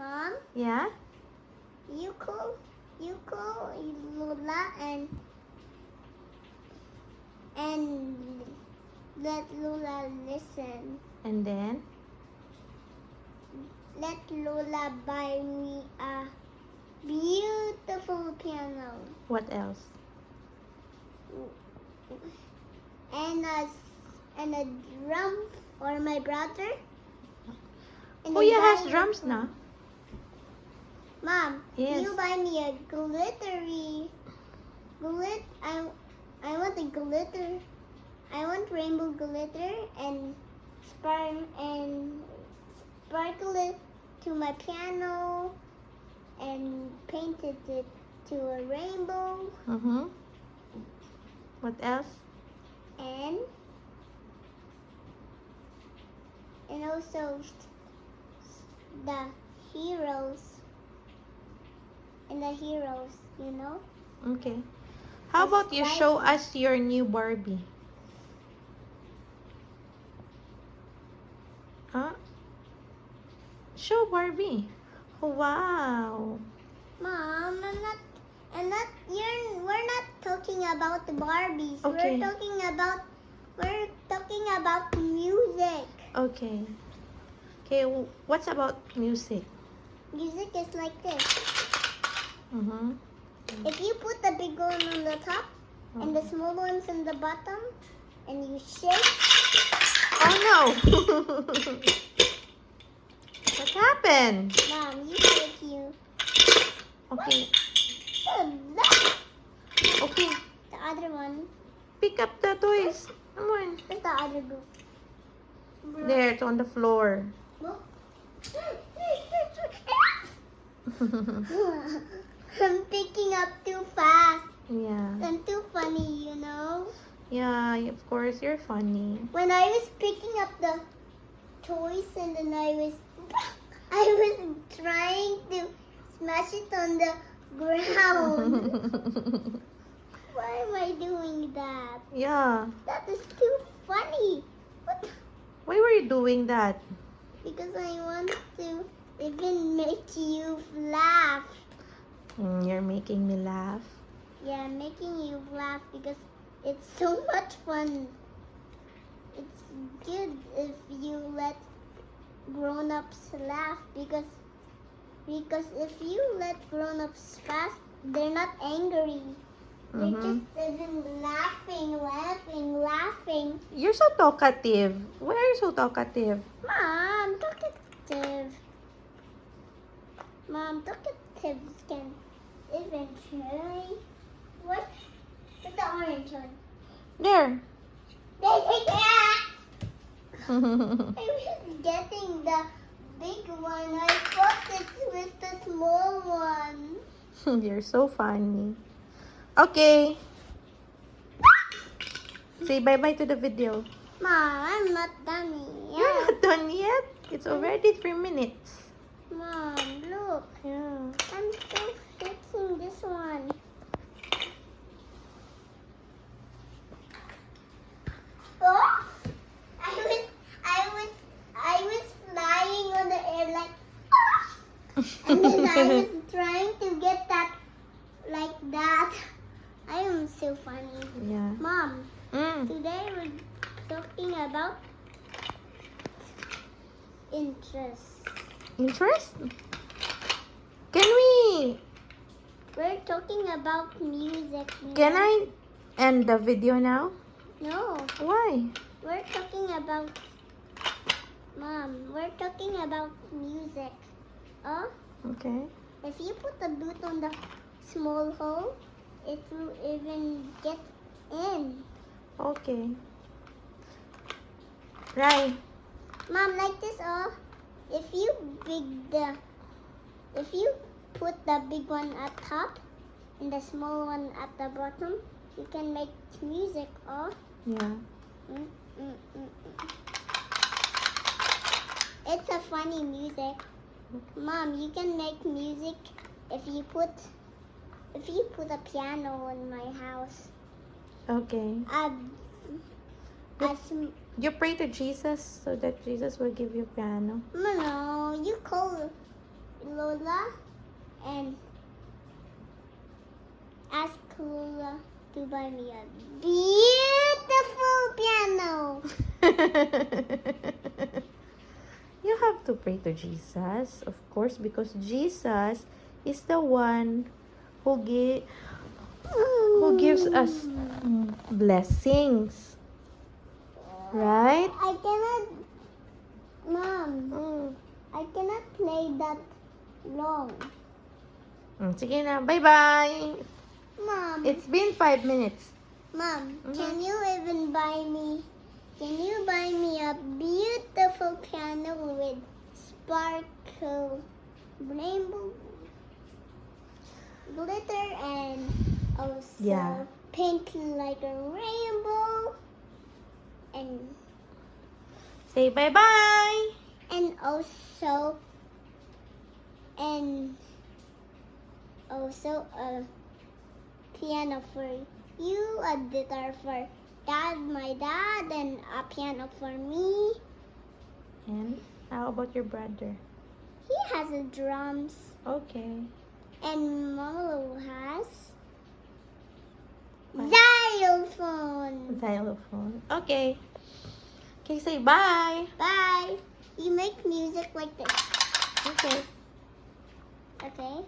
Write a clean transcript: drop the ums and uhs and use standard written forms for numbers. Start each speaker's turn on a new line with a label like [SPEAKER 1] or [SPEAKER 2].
[SPEAKER 1] Mom,
[SPEAKER 2] Yeah?
[SPEAKER 1] you call Lula and let Lula listen.
[SPEAKER 2] And then?
[SPEAKER 1] Let Lula buy me a beautiful piano
[SPEAKER 2] What else?
[SPEAKER 1] and a drum for my brother. And
[SPEAKER 2] Kuya has
[SPEAKER 1] a
[SPEAKER 2] drums
[SPEAKER 1] xylophone.
[SPEAKER 2] na.
[SPEAKER 1] Mom,
[SPEAKER 2] Yes.
[SPEAKER 1] you buy me a glittery I want a glitter. I want rainbow glitter and sparkle it to my piano and painted it to a rainbow
[SPEAKER 2] Mm-hmm. What else?
[SPEAKER 1] and also the heroes you know.
[SPEAKER 2] Okay. How about you
[SPEAKER 1] That's
[SPEAKER 2] show
[SPEAKER 1] right.
[SPEAKER 2] us your new Barbie? Huh? Show Barbie. Oh, wow.
[SPEAKER 1] Mom, we're not talking about the Barbies.
[SPEAKER 2] Okay.
[SPEAKER 1] We're talking about music.
[SPEAKER 2] Okay. Okay, what's about music?
[SPEAKER 1] Music is like this.
[SPEAKER 2] Mm-hmm.
[SPEAKER 1] If you put the big one on the top and the small ones on the bottom and you shake,
[SPEAKER 2] Oh, no. What happened?
[SPEAKER 1] Mom, you shake you.
[SPEAKER 2] Okay.
[SPEAKER 1] That.
[SPEAKER 2] Okay.
[SPEAKER 1] The other one.
[SPEAKER 2] Pick up the toys. Come on.
[SPEAKER 1] Where's the other book?
[SPEAKER 2] There, it's on the floor.
[SPEAKER 1] Look. I'm picking up too fast.
[SPEAKER 2] Yeah.
[SPEAKER 1] I'm too funny, you know.
[SPEAKER 2] Yeah, of course, you're funny.
[SPEAKER 1] When I was picking up the toys and then I was trying to smash it on the ground. Why am I doing that?
[SPEAKER 2] Yeah.
[SPEAKER 1] That is too funny. What?
[SPEAKER 2] Why were you doing that?
[SPEAKER 1] Because I want to even make you laugh.
[SPEAKER 2] You're making me laugh.
[SPEAKER 1] Yeah, I'm making you laugh because it's so much fun. It's good if you let grown-ups laugh because if you let grown-ups fast, they're not angry. They're just even laughing.
[SPEAKER 2] You're so talkative. Why are you so talkative?
[SPEAKER 1] Mom, talkatives can eventually. What? Put the orange one.
[SPEAKER 2] There.
[SPEAKER 1] I was getting the big one. I thought it was the small one.
[SPEAKER 2] You're so funny. Okay. Say bye-bye to the video.
[SPEAKER 1] Mom, I'm not done yet.
[SPEAKER 2] You're not done yet. It's already 3 minutes.
[SPEAKER 1] Mom, look.
[SPEAKER 2] Yeah.
[SPEAKER 1] I'm still fixing this one. Oh, I was flying on the air like, and then I was trying to get that like that. I am so funny.
[SPEAKER 2] Yeah.
[SPEAKER 1] Mom, today we're talking about interest.
[SPEAKER 2] Interest? Can we...
[SPEAKER 1] We're talking about music.
[SPEAKER 2] Can I end the video now?
[SPEAKER 1] No,
[SPEAKER 2] Why?
[SPEAKER 1] we're talking about. Mom, we're talking about music. Oh,
[SPEAKER 2] Okay.
[SPEAKER 1] if you put the boot on the small hole, it will even get in.
[SPEAKER 2] Okay. Right.
[SPEAKER 1] Mom, like this. Oh, if you put the big one at top and the small one at the bottom, you can make music. Oh.
[SPEAKER 2] Yeah.
[SPEAKER 1] It's a funny music. Mom, you can make music if you put a piano in my house.
[SPEAKER 2] Okay.
[SPEAKER 1] As
[SPEAKER 2] You pray to Jesus so that Jesus will give you piano.
[SPEAKER 1] no, you call Lola and ask Lola to buy me a beautiful piano.
[SPEAKER 2] You have to pray to Jesus, of course, because Jesus is the one who gives us blessings. Right?
[SPEAKER 1] I cannot, Mom.
[SPEAKER 2] Mm.
[SPEAKER 1] I cannot play that long.
[SPEAKER 2] Sige na, bye-bye.
[SPEAKER 1] Mom.
[SPEAKER 2] It's been 5 minutes.
[SPEAKER 1] Mom,
[SPEAKER 2] Mhm.
[SPEAKER 1] can you buy me a beautiful piano with sparkle, rainbow, glitter, and also
[SPEAKER 2] Yeah.
[SPEAKER 1] pink like a rainbow, and
[SPEAKER 2] Say bye-bye.
[SPEAKER 1] also a piano for you, a guitar for my dad, and a piano for me.
[SPEAKER 2] And how about your brother?
[SPEAKER 1] He has a drums,
[SPEAKER 2] Okay.
[SPEAKER 1] and Mama has
[SPEAKER 2] What?
[SPEAKER 1] xylophone.
[SPEAKER 2] Xylophone. Okay. Okay, say bye.
[SPEAKER 1] Bye. You make music like this,
[SPEAKER 2] Okay.
[SPEAKER 1] okay?